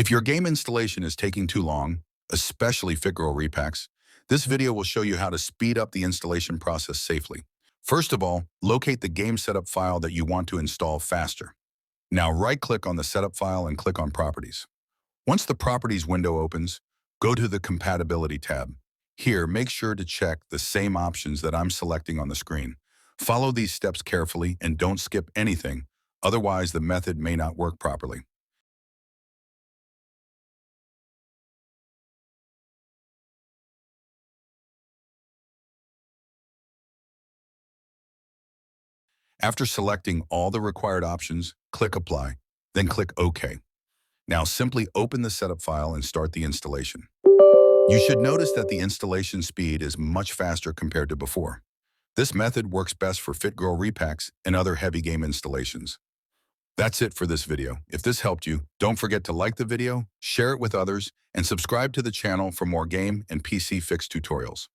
If your game installation is taking too long, especially FitGirl Repacks, this video will show you how to speed up the installation process safely. First of all, locate the game setup file that you want to install faster. Now right-click on the setup file and click on Properties. Once the Properties window opens, go to the Compatibility tab. Here, make sure to check the same options that I'm selecting on the screen. Follow these steps carefully and don't skip anything, otherwise the method may not work properly. After selecting all the required options, click Apply, then click OK. Now simply open the setup file and start the installation. You should notice that the installation speed is much faster compared to before. This method works best for FitGirl Repacks and other heavy game installations. That's it for this video. If this helped you, don't forget to like the video, share it with others, and subscribe to the channel for more game and PC fix tutorials.